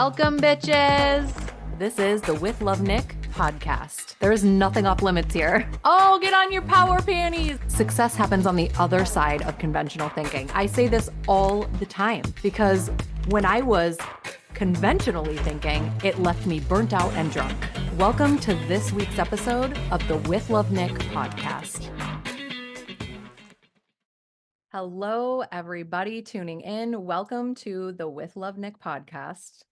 Welcome, bitches. This is the With Love Nick podcast. There is nothing off limits here. Oh, get on your power panties. Success happens on the other side of conventional thinking. I say this all the time because when I was conventionally thinking, it left me burnt out and drunk. Welcome to this week's episode of the With Love Nick podcast. Hello, everybody tuning in. Welcome to the With Love Nick podcast.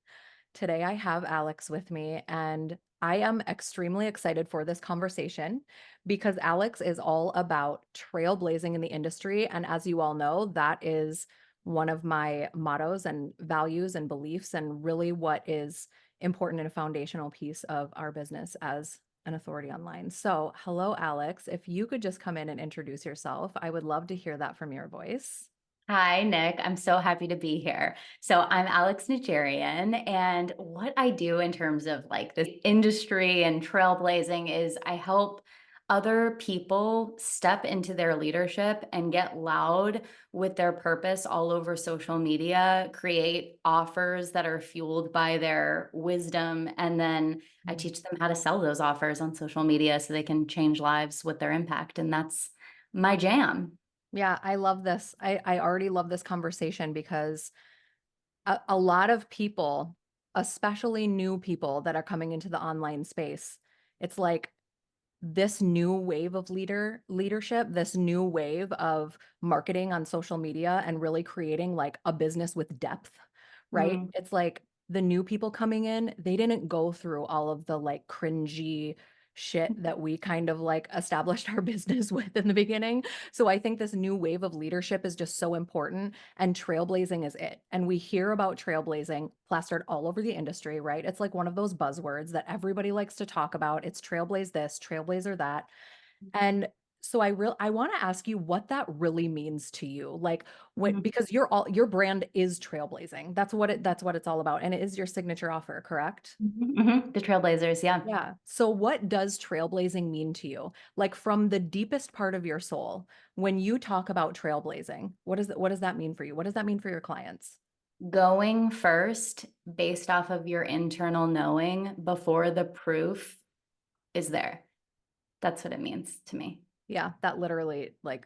Today I have Alex with me, and I am extremely excited for this conversation because Alex is all about trailblazing in the industry. And as you all know, that is one of my mottos and values and beliefs, and really what is important and a foundational piece of our business as an authority online. So, hello, Alex. If you could just come in and introduce yourself, I would love to hear that from your voice. Hi, Nick. I'm so happy to be here. So I'm Alex Nigerian, and what I do in terms of like this industry and trailblazing is I help other people step into their leadership and get loud with their purpose all over social media, create offers that are fueled by their wisdom, and then I teach them how to sell those offers on social media so they can change lives with their impact. And that's my jam. Yeah, I love this. I already love this conversation because a lot of people, especially new people that are coming into the online space, it's like this new wave of leadership, this new wave of marketing on social media and really creating like a business with depth, right? Mm. It's like the new people coming in, they didn't go through all of the like cringy shit that we kind of like established our business with in the beginning. So I think this new wave of leadership is just so important, and trailblazing is it. And we hear about trailblazing plastered all over the industry, right? It's like one of those buzzwords that everybody likes to talk about. It's trailblaze this, trailblazer that. And so I want to ask you what that really means to you. Like what, Mhm. because your brand is trailblazing. That's what it's all about. And it is your signature offer, correct? The Trailblazers, yeah. Yeah. So what does trailblazing mean to you? Like from the deepest part of your soul, when you talk about trailblazing, what does that mean for you? What does that mean for your clients? Going first based off of your internal knowing before the proof is there. That's what it means to me. Yeah, that literally like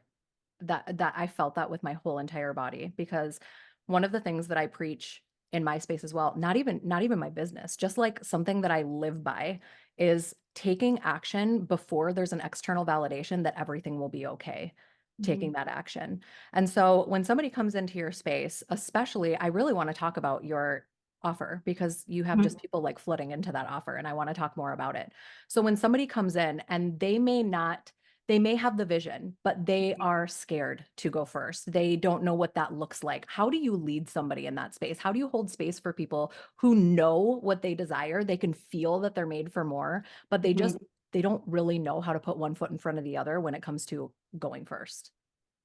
that I felt that with my whole entire body because one of the things that I preach in my space as well, not even my business, just like something that I live by is taking action before there's an external validation that everything will be okay. Taking Mhm. that action. And so when somebody comes into your space, especially, I really want to talk about your offer because you have just Mhm. people like flooding into that offer and I want to talk more about it. So when somebody comes in and they may have the vision, but they are scared to go first. They don't know what that looks like. How do you lead somebody in that space? How do you hold space for people who know what they desire? They can feel that they're made for more, but Mhm. they don't really know how to put one foot in front of the other when it comes to going first.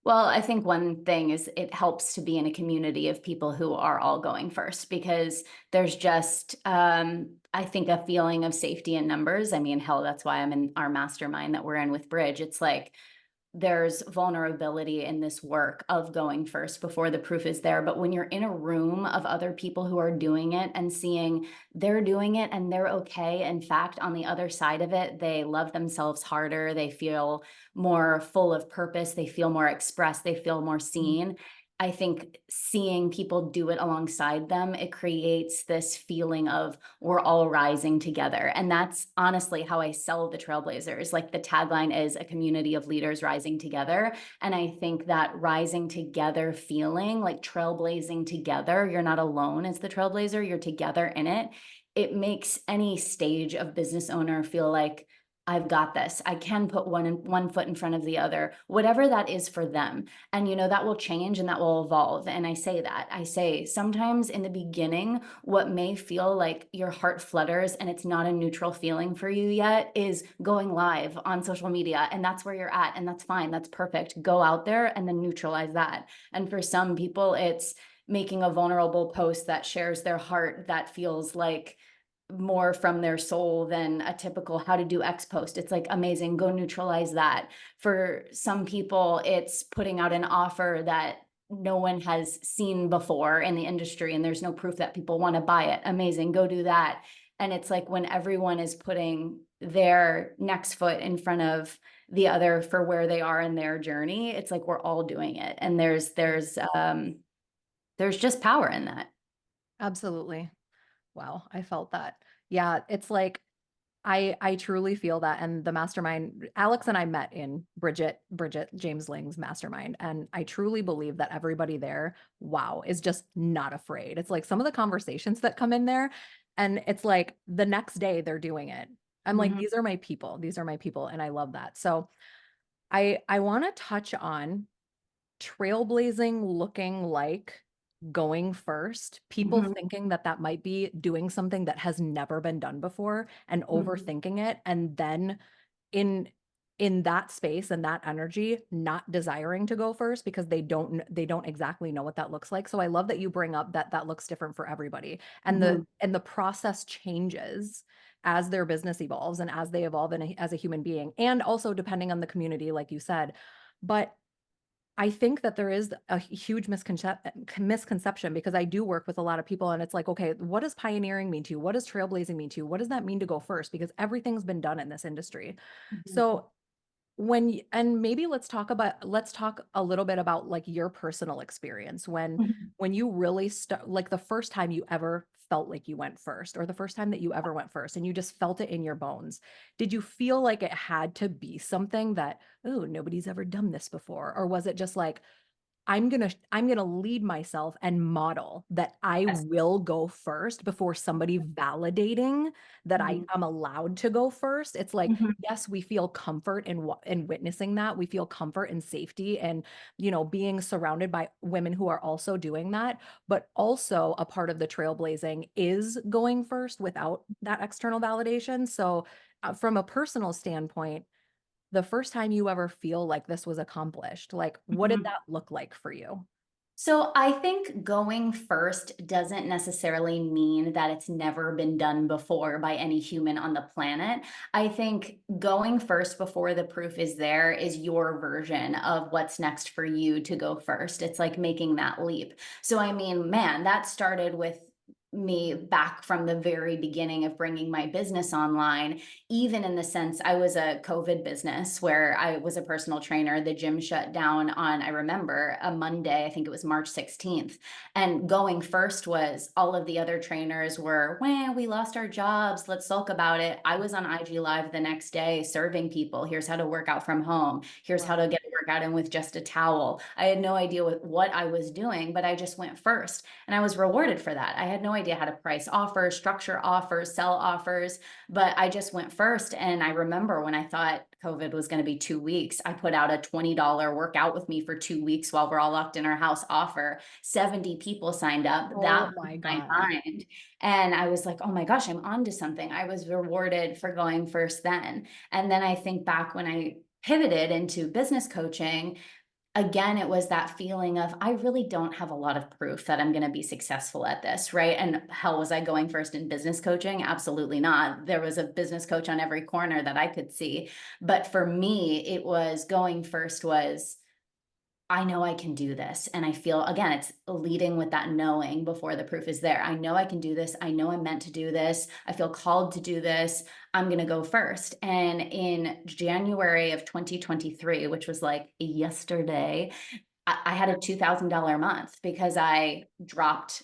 Well, I think one thing is it helps to be in a community of people who are all going first because there's just, I think, a feeling of safety in numbers. I mean, hell, that's why I'm in our mastermind that we're in with Bridge. It's like, there's vulnerability in this work of going first before the proof is there. But when you're in a room of other people who are doing it and seeing they're doing it and they're okay, in fact, on the other side of it, they love themselves harder, they feel more full of purpose, they feel more expressed, they feel more seen. I think seeing people do it alongside them, it creates this feeling of we're all rising together. And that's honestly how I sell the Trailblazers. Like the tagline is a community of leaders rising together. And I think that rising together feeling, like trailblazing together, you're not alone as the trailblazer, you're together in it. It makes any stage of business owner feel like I've got this. I can put one foot in front of the other, whatever that is for them. And that will change and that will evolve. And I say that. I say sometimes in the beginning, what may feel like your heart flutters and it's not a neutral feeling for you yet is going live on social media. And that's where you're at. And that's fine. That's perfect. Go out there and then neutralize that. And for some people, it's making a vulnerable post that shares their heart that feels like more from their soul than a typical how to do X post. It's like amazing, go neutralize that. For some people, it's putting out an offer that no one has seen before in the industry, and there's no proof that people want to buy it. Amazing, go do that. And it's like when everyone is putting their next foot in front of the other for where they are in their journey, it's like we're all doing it. And there's just power in that. Absolutely. Wow, I felt that. Yeah, it's like I truly feel that, and the mastermind Alex and I met in Bridget James Ling's mastermind, and I truly believe that everybody there, wow, is just not afraid. It's like some of the conversations that come in there, and it's like the next day they're doing it. I'm like, Mhm, these are my people. These are my people, and I love that. So I want to touch on trailblazing looking like going first, people mhm, thinking that that might be doing something that has never been done before and mhm, overthinking it, and then in in that space and that energy not desiring to go first because they don't exactly know what that looks like. So I love that you bring up that that looks different for everybody, mhm, and the process changes as their business evolves and as they evolve as a human being, and also depending on the community like you said. But I think that there is a huge misconception because I do work with a lot of people, and it's like, okay, what does pioneering mean to you? What does trailblazing mean to you? What does that mean to go first? Because everything's been done in this industry. mhm, So and maybe let's talk a little bit about like your personal experience mhm. when you really like the first time you ever felt like you went first, or the first time that you ever went first and you just felt it in your bones. Did you feel like it had to be something that, oh, nobody's ever done this before? Or was it just like, I'm gonna lead myself and model that I Yes. will go first before somebody validating that I Mhm, am allowed to go first. It's like, mhm. yes, we feel comfort in witnessing that. We feel comfort and safety and, being surrounded by women who are also doing that. But also a part of the trailblazing is going first without that external validation. So, from a personal standpoint, the first time you ever feel like this was accomplished, like, what did Mhm. that look like for you? So I think going first doesn't necessarily mean that it's never been done before by any human on the planet. I think going first before the proof is there is your version of what's next for you to go first. It's like making that leap. So I mean, man, that started with me back from the very beginning of bringing my business online, even in the sense I was a COVID business where I was a personal trainer. The gym shut down on, I remember, a Monday, I think it was March 16th. And going first was all of the other trainers were, well, we lost our jobs. Let's sulk about it. I was on IG Live the next day serving people. Here's how to work out from home. Here's how to Wow. get a workout in with just a towel. I had no idea what I was doing, but I just went first. And I was rewarded for that. I had no idea how to price offers, structure offers, sell offers, but I just went first. And I remember when I thought COVID was going to be 2 weeks, I put out a $20 workout with me for 2 weeks while we're all locked in our house offer. 70 people signed up. Oh That my blew my God. mind. And I was like, oh my gosh, I'm onto something. I was rewarded for going first then. And then I think back when I pivoted into business coaching, again, it was that feeling of I really don't have a lot of proof that I'm going to be successful at this, right? And hell, was I going first in business coaching? Absolutely not. There was a business coach on every corner that I could see. But for me, it was going first was I know I can do this. And I feel, again, it's leading with that knowing before the proof is there. I know I can do this. I know I'm meant to do this. I feel called to do this. I'm going to go first. And in January of 2023, which was like yesterday, I had a $2,000 month because I dropped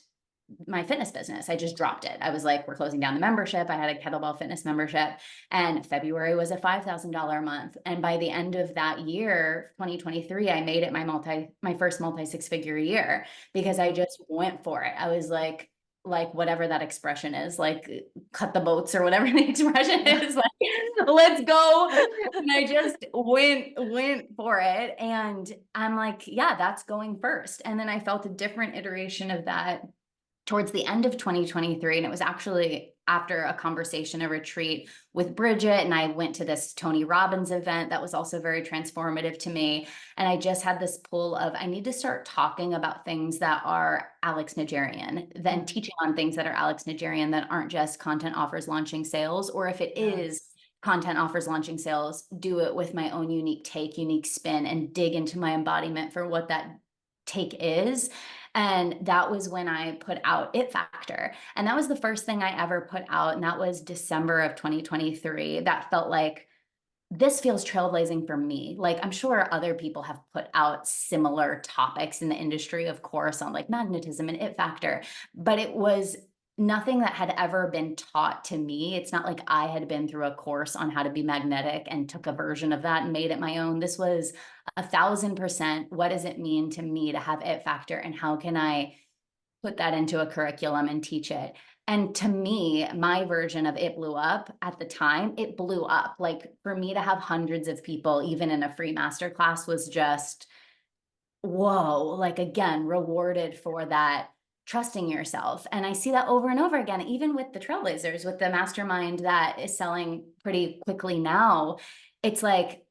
my fitness business. I just dropped it. I was like, we're closing down the membership. I had a kettlebell fitness membership, and February was a $5,000 month. And by the end of that year, 2023, I made it my first multi six figure year because I just went for it. I was like whatever that expression is, like cut the boats or whatever the expression Yeah. is, like let's go. And I just went for it. And I'm like, yeah, that's going first. And then I felt a different iteration of that towards the end of 2023. And it was actually after a conversation, a retreat with Bridget. And I went to this Tony Robbins event that was also very transformative to me. And I just had this pull of, I need to start talking about things that are Alex Nigerian, then Mm, teaching on things that are Alex Nigerian that aren't just content offers launching sales, or if it is yes. content offers launching sales, do it with my own unique take, unique spin, and dig into my embodiment for what that take is. And that was when I put out It Factor. And that was the first thing I ever put out. And that was December of 2023. That felt like this feels trailblazing for me. Like, I'm sure other people have put out similar topics in the industry, of course, on like magnetism and It Factor, but it was nothing that had ever been taught to me. It's not like I had been through a course on how to be magnetic and took a version of that and made it my own. This was 1,000%. What does it mean to me to have It Factor, and how can I put that into a curriculum and teach it? And to me, my version of It Blew Up at the time, it blew up. Like, for me to have hundreds of people, even in a free masterclass, was just, whoa, like, again, rewarded for that trusting yourself. And I see that over and over again, even with the Trailblazers, with the mastermind that is selling pretty quickly now. It's like,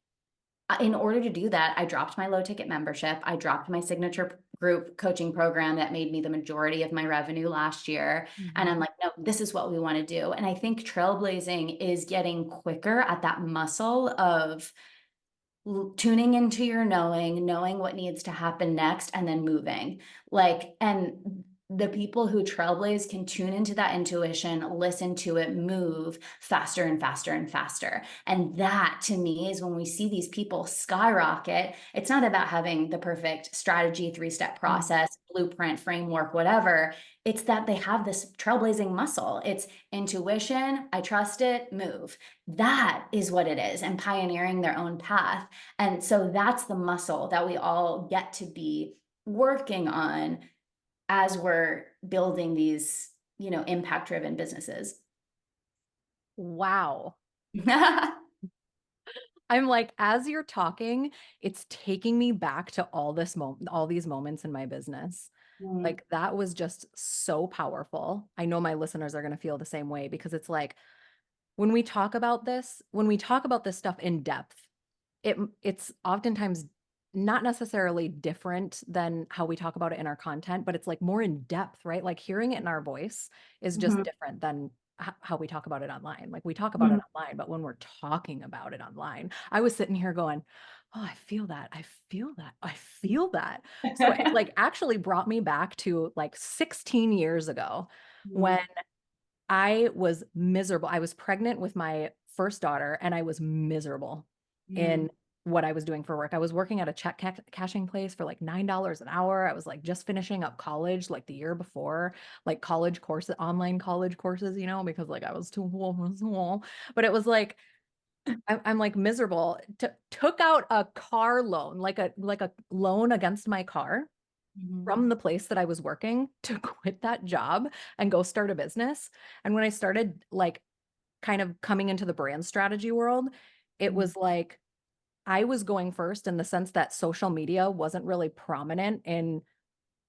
in order to do that, I dropped my low ticket membership. I dropped my signature group coaching program that made me the majority of my revenue last year. And I'm Mhm. like, no, this is what we want to do. And I think trailblazing is getting quicker at that muscle of tuning into your knowing, knowing what needs to happen next, and then moving. Like, and the people who trailblaze can tune into that intuition, listen to it, move faster and faster and faster. And that to me is when we see these people skyrocket. It's not about having the perfect strategy, 3-step Mm. process, blueprint, framework, whatever. It's that they have this trailblazing muscle. It's intuition, I trust it, move. That is what it is, and pioneering their own path. And so that's the muscle that we all get to be working on as we're building these, impact driven businesses. Wow. I'm like, as you're talking, it's taking me back to all these moments in my business. Mm, Like that was just so powerful. I know my listeners are going to feel the same way because it's like when we talk about this stuff in depth, it's oftentimes not necessarily different than how we talk about it in our content, but it's like more in depth, right? Like hearing it in our voice is just mhm, different than how we talk about it online. Like we talk about it mhm. online, but when we're talking about it online, I was sitting here going, "Oh, I feel that. I feel that. I feel that." So it like actually brought me back to like 16 years ago when Mhm, I was miserable. I was pregnant with my first daughter and I was miserable mhm, in what I was doing for work. I was working at a cashing place for like $9 an hour. I was like just finishing up college like the year before, like college courses, online college courses, because like I was too small. But it was like I'm like miserable. Took out a car loan, like a loan against my car mhm, from the place that I was working to quit that job and go start a business. And when I started like kind of coming into the brand strategy world, it mhm, was like I was going first in the sense that social media wasn't really prominent in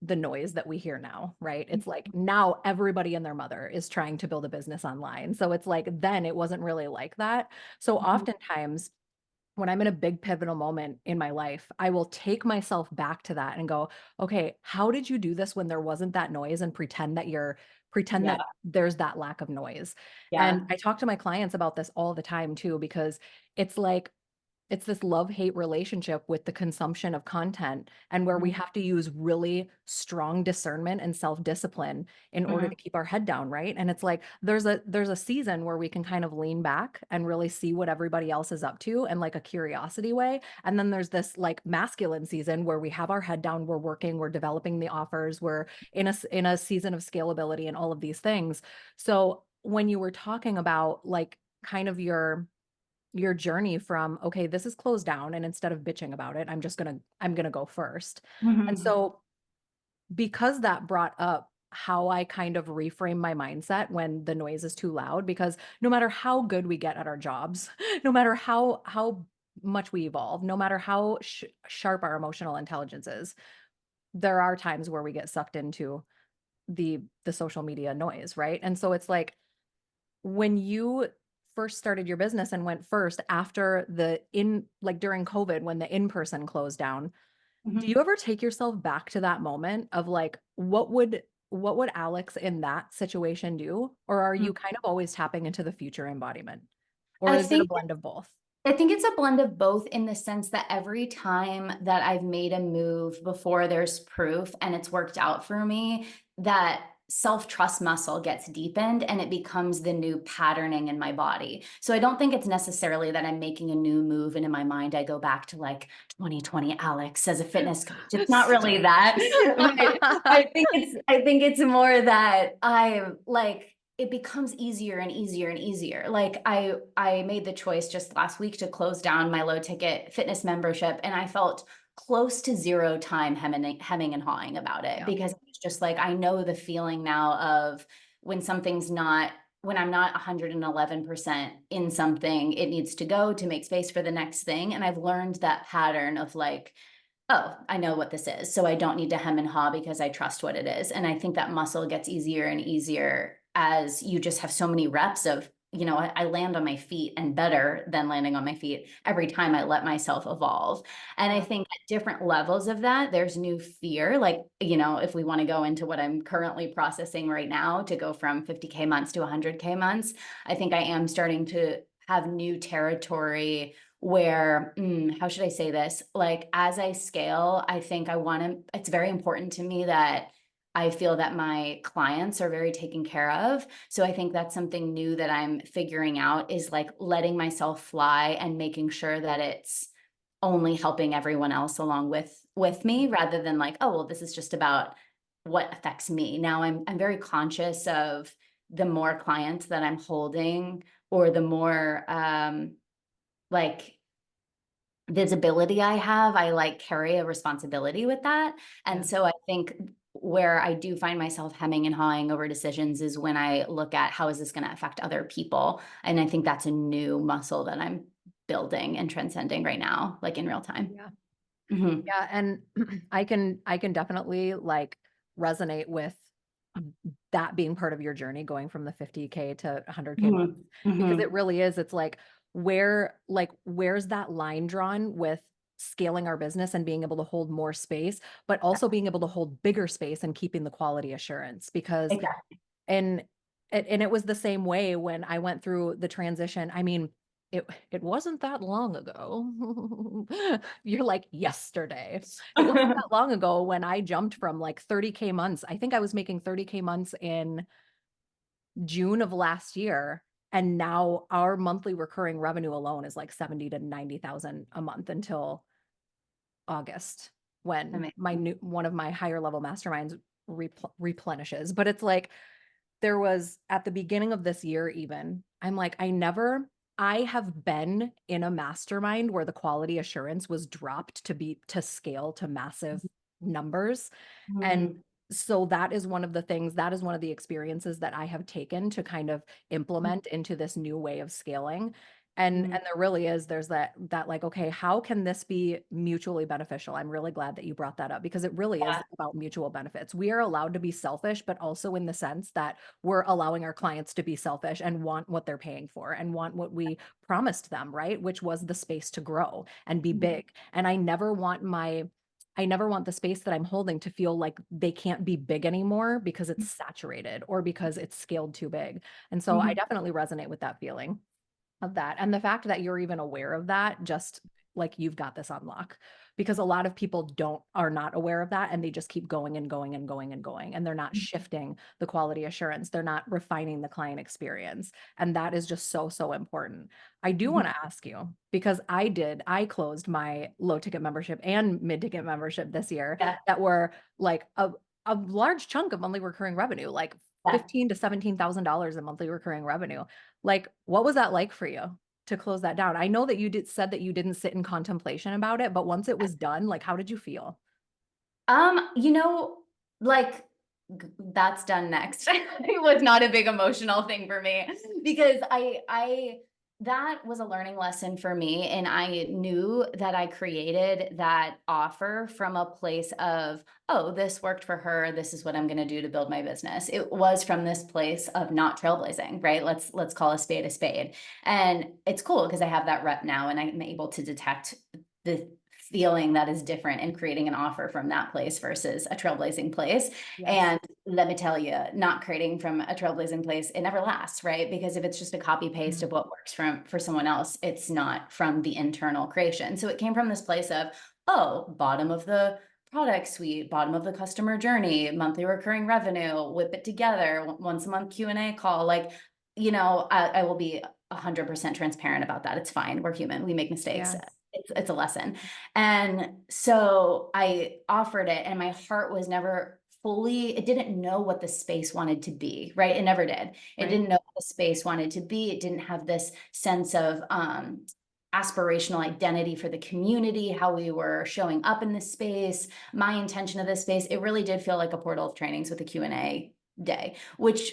the noise that we hear now, right? It's like now everybody and their mother is trying to build a business online. So it's like then it wasn't really like that. So mhm. oftentimes when I'm in a big pivotal moment in my life, I will take myself back to that and go, okay, how did you do this when there wasn't that noise and pretend Yeah, that there's that lack of noise. And yeah. I talk to my clients about this all the time too, because it's like it's this love-hate relationship with the consumption of content and where we Mhm, have to use really strong discernment and self-discipline in order mhm, to keep our head down, right? And it's like there's a season where we can kind of lean back and really see what everybody else is up to in like a curiosity way. And then there's this like masculine season where we have our head down, we're working, we're developing the offers, we're in a season of scalability and all of these things. So when you were talking about like kind of your journey from, okay, this is closed down, and instead of bitching about it, I'm gonna go first. And mhm, so because that brought up how I kind of reframe my mindset when the noise is too loud, because no matter how good we get at our jobs, no matter how much we evolve, no matter how sharp our emotional intelligence is, there are times where we get sucked into the social media noise, right? And so it's like when you first started your business and went first after like during COVID when the in-person closed down, do you mhm, ever take yourself back to that moment of like what would Alex in that situation do? Or are mhm. you kind of always tapping into the future embodiment? Or I is it a think blend of both? I think it's a blend of both in the sense that every time that I've made a move before there's proof and it's worked out for me, that self-trust muscle gets deepened and it becomes the new patterning in my body. So I don't think it's necessarily that I'm making a new move and in my mind I go back to like 2020 Alex as a fitness coach. It's not really that. But I think it's more that I'm like it becomes easier and easier and easier. Like I made the choice just last week to close down my low ticket fitness membership and I felt close to zero time hemming and hawing about it Yeah. because it's just like I know the feeling now of when something's not when I'm not 111% in something, it needs to go to make space for the next thing. And I've learned that pattern of like, oh, I know what this is. So I don't need to hem and haw because I trust what it is. And I think that muscle gets easier and easier as you just have so many reps of, I land on my feet and better than landing on my feet every time I let myself evolve. And I Yeah. think at different levels of that, there's new fear. Like, if we want to go into what I'm currently processing right now to go from 50K months to 100K months, I think I am starting to have new territory where how should I say this? Like as I scale, I think it's very important to me that I feel that my clients are very taken care of. So I think that's something new that I'm figuring out is like letting myself fly and making sure that it's only helping everyone else along with me rather than like, oh, well, this is just about what affects me. Now I'm very conscious of the more clients that I'm holding or the more like visibility I have, I like carry a responsibility with that. And Yeah. so I think where I do find myself hemming and hawing over decisions is when I look at how is this going to affect other people. And I think that's a new muscle that I'm building and transcending right now, like in real time. Yeah. Hmm. Yeah, and I can definitely like resonate with that being part of your journey going from the 50K to 100K months Hmm. because Hmm. it really is. It's where's that line drawn with scaling our business and being able to hold more space, but also being able to hold bigger space and keeping the quality assurance because Exactly. and and it was the same way when I went through the transition. I mean, it wasn't that long ago. You're like yesterday. It wasn't that long ago when I jumped from like 30K months. I think I was making 30K months in June of last year. And now our monthly recurring revenue alone is like 70 to 90,000 a month until August when my Amazing. new one of my higher level masterminds replenishes. But it's like there was at the beginning of this year, even, I'm like, I have been in a mastermind where the quality assurance was dropped to scale to massive numbers. And Mhm. so that is one of the things, that is one of the experiences that I have taken to kind of implement into this new way of scaling. And Mhm. there really is, there's that like, okay, how can this be mutually beneficial? I'm really glad that you brought that up because it really is Yeah. about mutual benefits. We are allowed to be selfish, but also in the sense that we're allowing our clients to be selfish and want what they're paying for and want what we promised them, right? Which was the space to grow and be Mhm. big. And I never want the space that I'm holding to feel like they can't be big anymore because it's saturated or because it's scaled too big. And so I Mhm. definitely resonate with that feeling of that. And the fact that you're even aware of that, just like you've got this on lock. Because a lot of people are not aware of that and they just keep going and going and going and going. And they're not shifting the quality assurance. They're not refining the client experience. And that is just so, so important. I do Mhm. want to ask you because I closed my low ticket membership and mid ticket membership this year Yeah. that were like a large chunk of monthly recurring revenue, like Yeah. 15 to $17,000 in monthly recurring revenue. Like, what was that like for you to close that down? I know that you said that you didn't sit in contemplation about it, but once it was done, like, how did you feel? Um, you know, like that's done next. It was not a big emotional thing for me because I that was a learning lesson for me and I knew that I created that offer from a place of, oh, this worked for her, this is what I'm going to do to build my business. It was from this place of not trailblazing, right? Let's call a spade a spade. And it's cool because I have that rep now and I'm able to detect the feeling that is different in creating an offer from that place versus a trailblazing place. Yes. And let me tell you, not creating from a trailblazing place, it never lasts, right? Because if it's just a copy paste Mm. of what works for someone else, it's not from the internal creation. So it came from this place of, oh, bottom of the product suite, bottom of the customer journey, monthly recurring revenue, whip it together, once a month Q&A call. Like, I will be 100% transparent about that. It's fine. We're human. We make mistakes. Yes. It's a lesson. And so I offered it, and my heart was never fully, it didn't know what the space wanted to be, right? It never did. It Right. didn't know what the space wanted to be. It didn't have this sense of aspirational identity for the community, how we were showing up in this space, my intention of this space. It really did feel like a portal of trainings with a Q&A day, which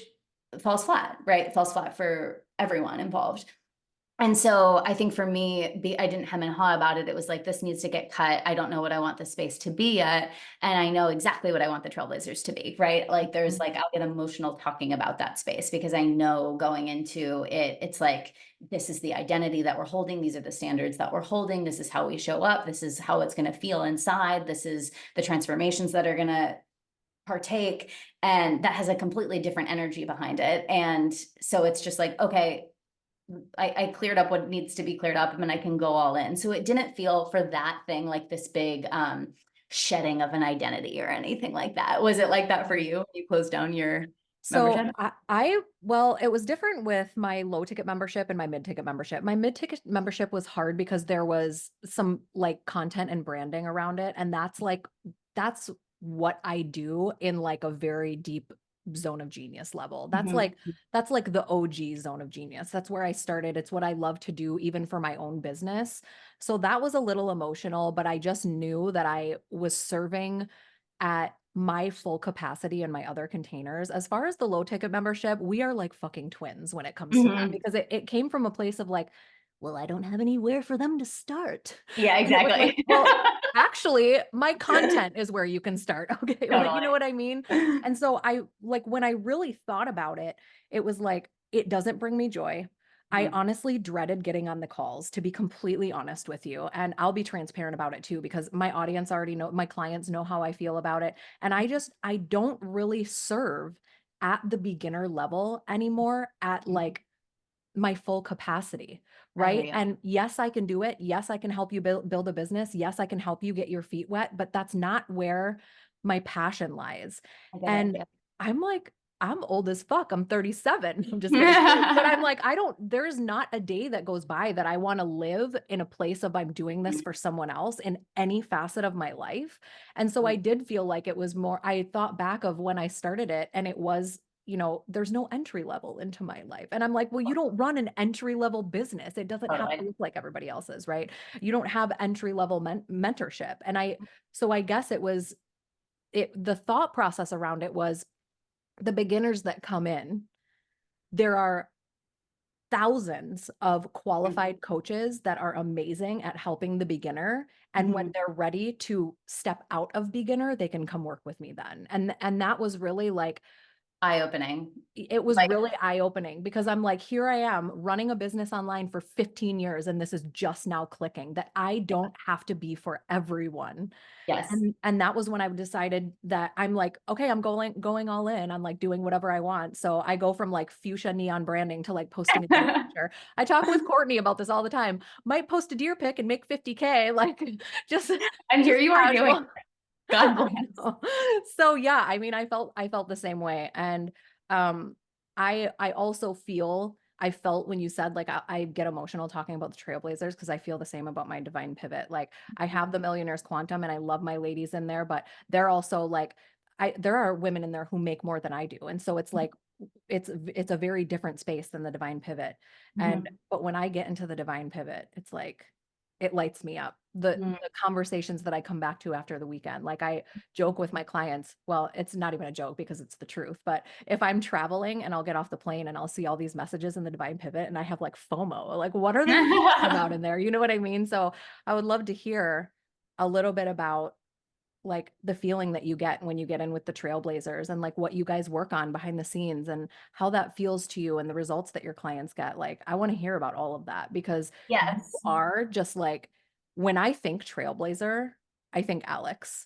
falls flat, right? It falls flat for everyone involved. And so I think for me, I didn't hem and haw about it. It was like, this needs to get cut. I don't know what I want the space to be yet. And I know exactly what I want the Trailblazers to be, right? Like there's Mhm. like, I'll get emotional talking about that space because I know going into it, it's like, this is the identity that we're holding. These are the standards that we're holding. This is how we show up. This is how it's going to feel inside. This is the transformations that are going to partake. And that has a completely different energy behind it. And so it's just like, okay, I cleared up what needs to be cleared up and then I can go all in. So it didn't feel for that thing like this big shedding of an identity or anything like that. Was it like that for you when you closed down your So membership? well, it was different with my low ticket membership and my mid ticket membership. My mid ticket membership was hard because there was some like content and branding around it. And that's what I do in like a very deep zone of genius level. Mhm. That's like the OG zone of genius. That's where I started. It's what I love to do even for my own business. So that was a little emotional, but I just knew that I was serving at my full capacity in my other containers. As far as the low ticket membership, we are like fucking twins when it comes to that Mhm. because it came from a place of like, well, I don't have anywhere for them to start. Yeah, And it was like, exactly. well, actually, my content is where you can start. Okay. Like, you know Totally. what I mean? And so I like when I really thought about it, it was like, it doesn't bring me joy. I Mhm. honestly dreaded getting on the calls, to be completely honest with you. And I'll be transparent about it too, because my audience already know, my clients know how I feel about it. And I don't really serve at the beginner level anymore at like my full capacity, I hear right? you. And yes, I can do it. Yes, I can help you build a business. Yes, I can help you get your feet wet, but that's not where my passion lies. I get it. And Yeah. I'm like, I'm old as fuck. I'm 37. I'm just kidding. But I'm like, there's not a day that goes by that I want to live in a place of I'm doing this for someone else in any facet of my life. And so I did feel like it was more, I thought back of when I started it and it was, there's no entry level into my life. And I'm like, well, you don't run an entry level business. It doesn't have to Totally. look like everybody else's, right? You don't have entry level mentorship. So I guess the thought process around it was the beginners that come in, there are thousands of Mhm. qualified coaches that are amazing at helping the beginner. And when Mhm. they're ready to step out of beginner, they can come work with me then. And that was really like, Eye-opening. it was Like, really eye-opening because I'm like, here I am running a business online for 15 years, and this is just now clicking that I don't have to be for everyone. yes. And that was when I decided that I'm like, okay, I'm going all in. I'm like doing whatever I want. So I go from like fuchsia neon branding to like posting a deer picture. I talk with Courtney about this all the time. Might post a deer pic and make 50K, like just And here just you are doing casual. it. God I bless. know. So yeah, I mean, I felt the same way. And um I also I felt when you said like I get emotional talking about the Trailblazers because I feel the same about my divine pivot. Like I have the Millionaires Quantum and I love my ladies in there, but they're also like there are women in there who make more than I do. And so it's like it's a very different space than the divine pivot. And Mhm. but when I get into the divine pivot, it's like it lights me up. The conversations that I come back to after the weekend. Like I joke with my clients, well, it's not even a joke because it's the truth, but if I'm traveling and I'll get off the plane and I'll see all these messages in the divine pivot and I have like FOMO, like what are they talking about in there? You know what I mean? So I would love to hear a little bit about like the feeling that you get when you get in with the Trailblazers and like what you guys work on behind the scenes and how that feels to you and the results that your clients get. Like I want to hear about all of that because you Yes. are just like when I think Trailblazer, I think Alex.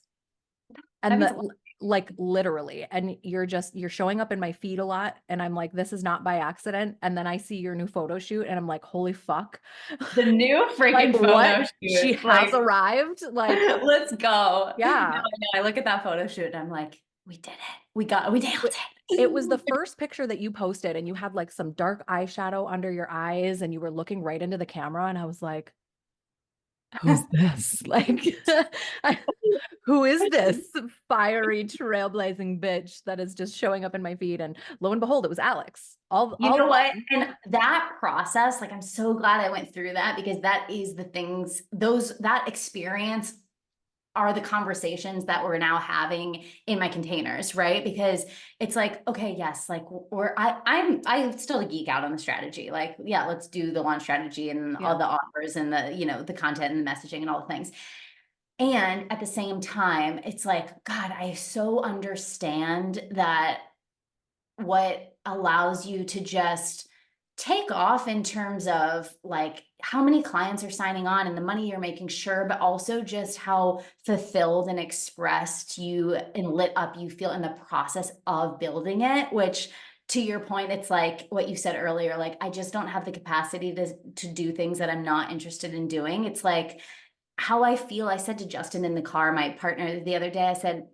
That And means a lot. like literally, and you're showing up in my feed a lot, and I'm like, this is not by accident. And then I see your new photo shoot, and I'm like, holy fuck. The new Like freaking what? photo She shoot, has like, arrived. Like, let's go. No, I yeah. know. I look at that photo shoot and I'm like, we did it. We nailed It it was the it. first picture that you posted, and you had like some dark eyeshadow under your eyes, and you were looking right into the camera, and I was like, who's this? Like, I- who is this fiery trailblazing bitch that is just showing up in my feed? And lo and behold, it was Alex. You All know what? fun. And that process, like, I'm so glad I went through that because that is the things, that experience are the conversations that we're now having in my containers, right? Because it's like, okay, yes, like I still geek out on the strategy. Like, yeah, let's do the launch strategy and all Yeah. the offers and the, the content and the messaging and all the things. And at the same time, it's like, God, I so understand that what allows you to just take off in terms of like how many clients are signing on and the money you're making, sure, but also just how fulfilled and expressed you and lit up you feel in the process of building it, which to your point, it's like what you said earlier, like I just don't have the capacity to do things that I'm not interested in doing. It's like how I feel. I said to Justin in the car, my partner, the other day, I said,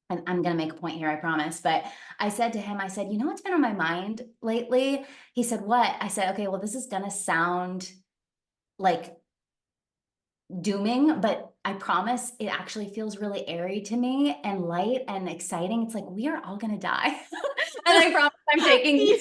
and I'm going to make a point here, I promise. But I said to him, I said, you know what's been on my mind lately? He said, what? I said, okay, well, this is going to sound like dooming, but I promise it actually feels really airy to me and light and exciting. It's like, we are all going to die. And I promise I'm taking you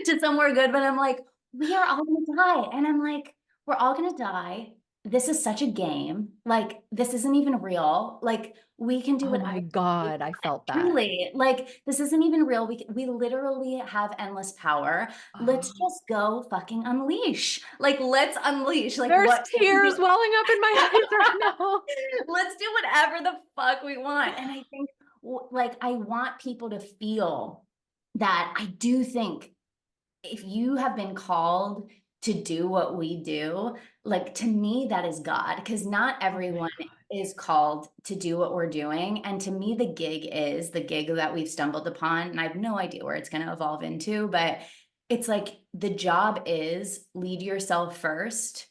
to somewhere good, but I'm like, we are all going to die. And I'm like, we're all going to die. This is such a game. Like, this isn't even real. Like, we can do Oh whatever my we God, I want. felt that. Truly, like this isn't even real. We literally have endless power. Let's Oh, just go fucking unleash. Like, let's unleash. Like, there's what can we tears do? welling up in my eyes right now. Let's do whatever the fuck we want. And I think, like, I want people to feel that I do think if you have been called to do what we do, like to me, that is God, because not Oh my everyone God. is called to do what we're doing. And to me, the gig is the gig that we've stumbled upon. And I have no idea where it's going to evolve into, but it's like the job is lead yourself first,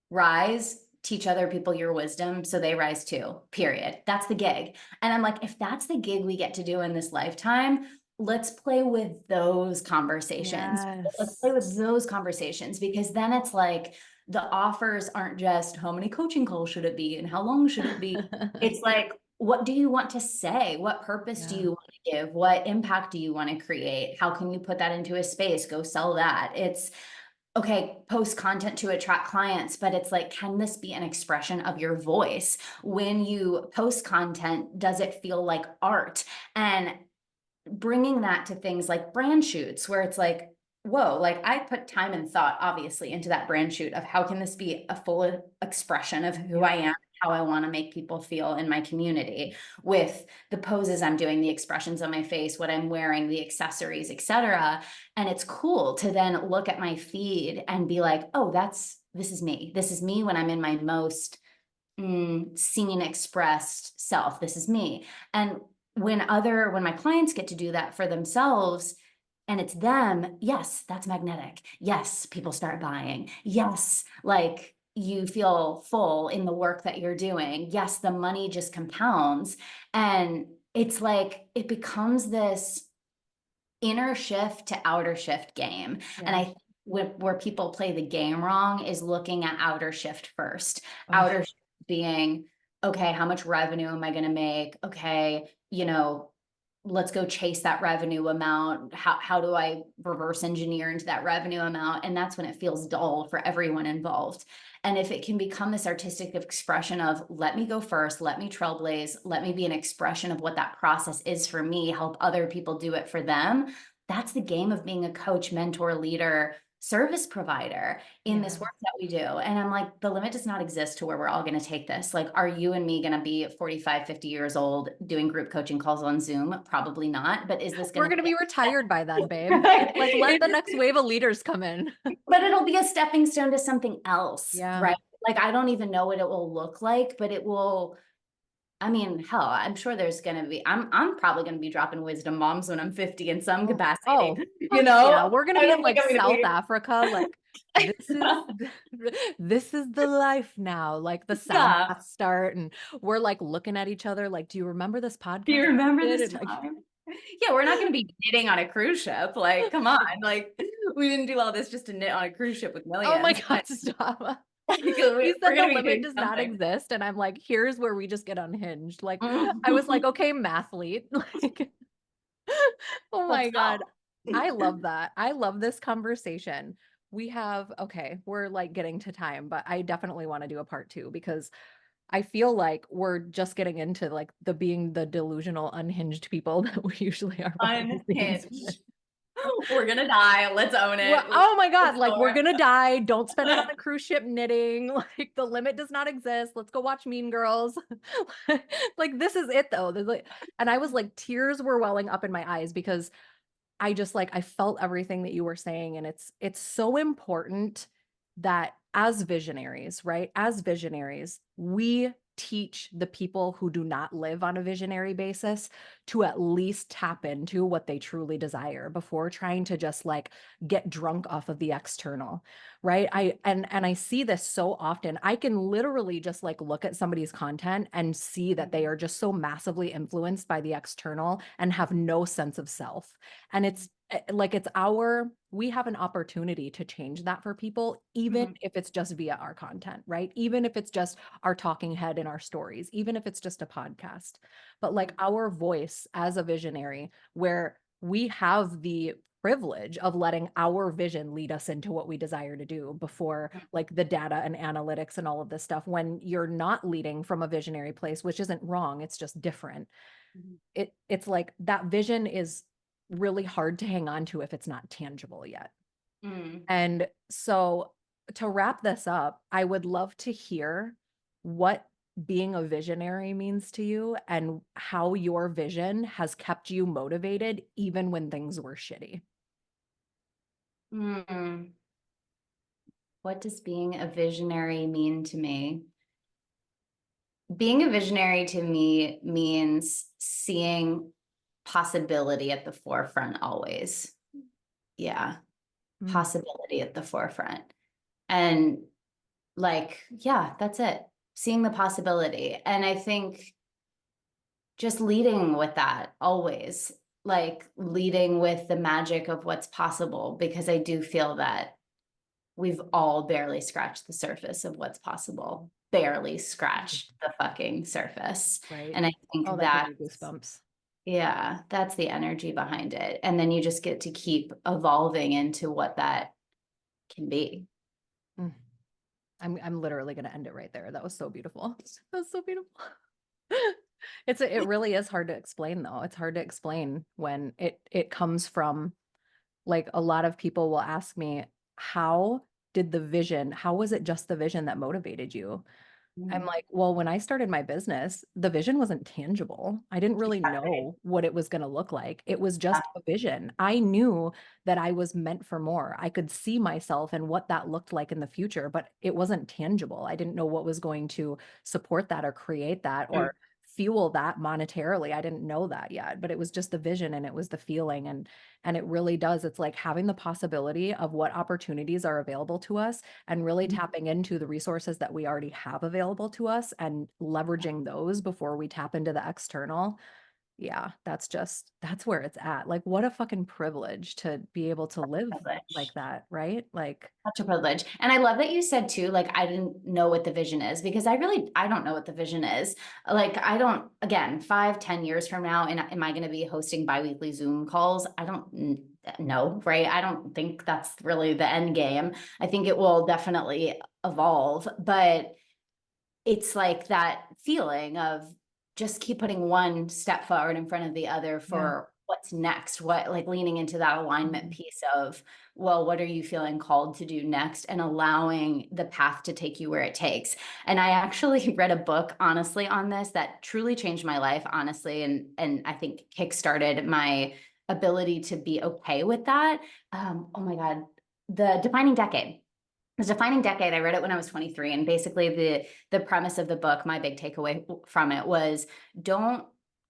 rise, teach other people your wisdom so they rise too, period. That's the gig. And I'm like, if that's the gig we get to do in this lifetime, let's play with those conversations. Let's play Yes. with those conversations because then it's like the offers aren't just how many coaching calls should it be and how long should it be? It's like, what do you want to say? What purpose do Yeah. you want to give? What impact do you want to create? How can you put that into a space? Go sell that. It's okay, post content to attract clients, but it's like, can this be an expression of your voice? When you post content, does it feel like art? And bringing that to things like brand shoots, where it's like, whoa, like I put time and thought, obviously, into that brand shoot of how can this be a full expression of who Yeah. I am, how I want to make people feel in my community with the poses I'm doing, the expressions on my face, what I'm wearing, the accessories, etc. And it's cool to then look at my feed and be like, oh, this is me. This is me when I'm in my most seen, expressed self. This is me. And when my clients get to do that for themselves and it's them, yes, that's magnetic. Yes, people start buying. Yes, like you feel full in the work that you're doing. Yes, the money just compounds. And it's like it becomes this inner shift to outer shift game. And Yeah. I think where people play the game wrong is looking at outer shift first. Oh, Outer shift being, okay, how much revenue am I going to make? Okay, let's go chase that revenue amount. How do I reverse engineer into that revenue amount? And that's when it feels dull for everyone involved. And if it can become this artistic expression of let me go first, let me trailblaze, let me be an expression of what that process is for me, help other people do it for them. That's the game of being a coach, mentor, leader, service provider in yeah. this work that we do. And I'm like, the limit does not exist to where we're all going to take this. Like, are you and me going to be 45, 50 years old doing group coaching calls on Zoom? Probably not. But is this going We're to gonna be be retired by then, babe. Like, let the it's next wave of leaders come in. but it'll be a stepping stone to something else, Yeah. right? Like, I don't even know what it will look like, but it will. I mean, hell, I'm sure there's gonna be. I'm probably gonna be dropping wisdom moms when I'm 50 in some Oh, capacity. oh, You fuck know, yeah. We're gonna I be in don't think like I'm gonna South be. Africa. Like, this is this is the life now. Like the sound Yeah. baths start and we're like looking at each other like, do you remember this Do you podcast we remember did? this And like, time? Yeah, we're not gonna be knitting on a cruise ship. Like, come on. Like, we didn't do all this just to knit on a cruise ship with oh my millions. God, stop. Like, He we're said the gonna be limit doing does not something. exist. And I'm like, here's where we just get unhinged. Like, I was like, okay, mathlete. Like, oh my Let's God. go. I love that. I love this conversation. We have, okay, we're like getting to time, but I definitely want to do a part two because I feel like we're just getting into like the being the delusional, unhinged people that we usually are behind the scenes with. Unhinged. We're gonna die. Let's own Well, it. oh my Let's God, like go we're gonna die. Don't spend it on a cruise ship knitting. Like the limit does not exist. Let's go watch Mean Girls. Like this is it though. And I was like, tears were welling up in my eyes because I just like I felt everything that you were saying and it's so important that as visionaries, right? As visionaries, we teach the people who do not live on a visionary basis to at least tap into what they truly desire before trying to just like get drunk off of the external, right? I see this so often. I can literally just like look at somebody's content and see that they are just so massively influenced by the external and have no sense of self. And like it's we have an opportunity to change that for people, even Mhm, if it's just via our content, right? Even if it's just our talking head in our stories, even if it's just a podcast. But like mhm, our voice as a visionary, where we have the privilege of letting our vision lead us into what we desire to do before like the data and analytics and all of this stuff when you're not leading from a visionary place, which isn't wrong, it's just different. mhm, It's like that vision is really hard to hang on to if it's not tangible yet. mhm, And so to wrap this up, I would love to hear what being a visionary means to you and how your vision has kept you motivated even when things were shitty. mhm. What does being a visionary mean to me? Being a visionary to me means seeing possibility at the forefront always. Yeah, Mm, possibility at the forefront. And like, yeah, that's it. Seeing the possibility. And I think just leading with that always, like leading with the magic of what's possible, because I do feel that we've all barely scratched the surface of what's possible, barely mm, scratched the fucking surface. right? And I Oh, think that gives that, me goosebumps. yeah, that's the energy behind it. And then you just get to keep evolving into what that can be. Mm. I'm literally gonna end it right there. That was so beautiful. That was so beautiful. It really is hard to explain though. It's hard to explain when it comes from like a lot of people will ask me, how was it just the vision that motivated you? I'm Mm. like, well, when I started my business, the vision wasn't tangible. I didn't really Exactly. know what it was going to look like. It was Yeah. just a vision. I knew that I was meant for more. I could see myself and what that looked like in the future, but it wasn't tangible. I didn't know what was going to support that or create that Mm. or fuel that monetarily. I didn't know that yet, but it was just the vision and it was the feeling and it really does. It's like having the possibility of what opportunities are available to us and really tapping into the resources that we already have available to us and leveraging those before we tap into the external. Yeah, that's where it's at. Like, what a fucking privilege to be able to live like Privilege. that, right? Like, Such a privilege. And I love that you said too, like, I didn't know what the vision is because I don't know what the vision is. Like, I don't, again, 5, 10 years from now, and am I going to be hosting biweekly Zoom calls? I don't know, right? I don't think that's really the end game. I think it will definitely evolve, but it's like that feeling of just keep putting one step forward in front of the other yeah. for what's next, what like leaning into that alignment Mhm. piece of, well, what are you feeling called to do next, and allowing the path to take you where it takes. And I actually read a book honestly on this that truly changed my life, honestly, and I think kickstarted my ability to be okay with that. Oh my God, The Defining Decade. The Defining Decade, I read it when I was 23, and basically the premise of the book, my big takeaway from it was don't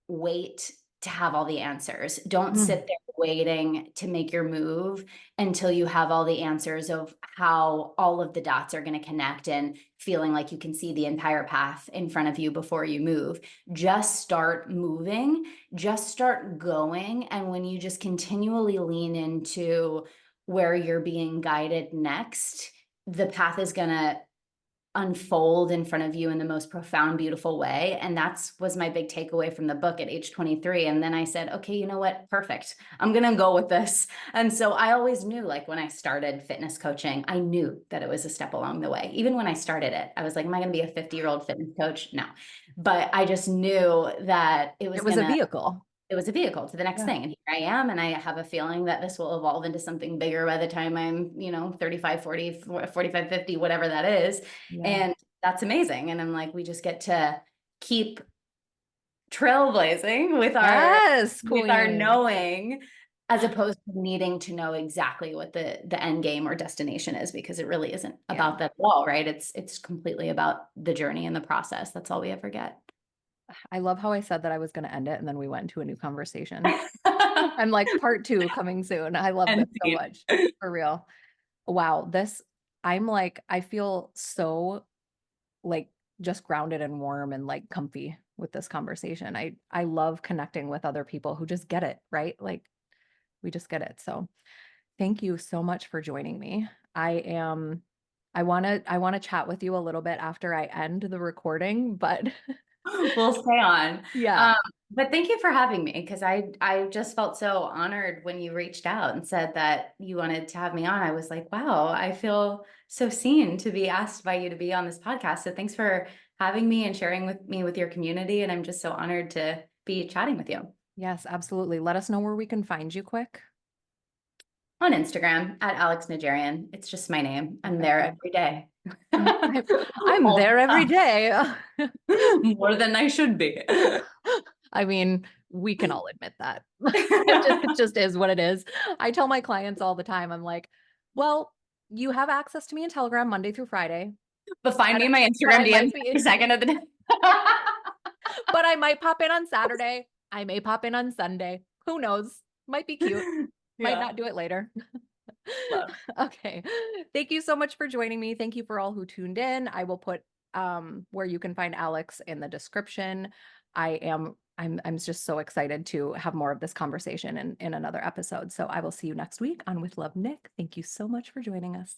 wait to have all the answers. Don't Mm, sit there waiting to make your move until you have all the answers of how all of the dots are going to connect and feeling like you can see the entire path in front of you before you move. Just start moving, just start going. And when you just continually lean into where you're being guided next, the path is going to unfold in front of you in the most profound, beautiful way. And that's was my big takeaway from the book at age 23. And then I said, okay, you know what? Perfect. I'm going to go with this. And so I always knew, like when I started fitness coaching, I knew that it was a step along the way. Even when I started it, I was like, am I going to be a 50-year-old fitness coach? No. But I just knew that it it was was going a to vehicle. it was a vehicle to the next Yeah. thing. And here I am. And I have a feeling that this will evolve into something bigger by the time I'm, 35, 40, 45, 50, whatever that is. Yeah. And that's amazing. And I'm like, we just get to keep trailblazing Yes, with our queen. knowing, as opposed to needing to know exactly what the end game or destination is, because it really isn't Yeah. about that at all, right? It's completely about the journey and the process. That's all we ever get. I love how I said that I was going to end it and then we went into a new conversation. I'm like, part two coming soon. I love this And so much. For real. Wow. I'm like, I feel so like just grounded and warm and like comfy with this conversation. I love connecting with other people who just get it, right? Like we just get it. So thank you so much for joining me. I am I want to chat with you a little bit after I end the recording, but We'll stay on. yeah. Um, but thank you for having me, because I just felt so honored when you reached out and said that you wanted to have me on. I was like, wow, I feel so seen to be asked by you to be on this podcast. So thanks for having me and sharing with me with your community. And I'm just so honored to be chatting with you Yes, absolutely. Let us know where we can find you quick. on Instagram at Alex Nigerian. It's just my name. I'm Okay, there good. every day. I'm All there the every time. day. More than I should be. I mean, we can all admit that. It just is what it is. I tell my clients all the time, I'm like, well, you have access to me in Telegram Monday through Friday, But find and me in my but Instagram I DMs might be, every second of the day. but I might pop in on Saturday. I may pop in on Sunday. Who knows? Might be cute. Might Yeah. not do it later. Love. Okay. Thank you so much for joining me. Thank you for all who tuned in. I will put where you can find Alex in the description. I'm just so excited to have more of this conversation in another episode. So I will see you next week on With Love Nick. Thank you so much for joining us.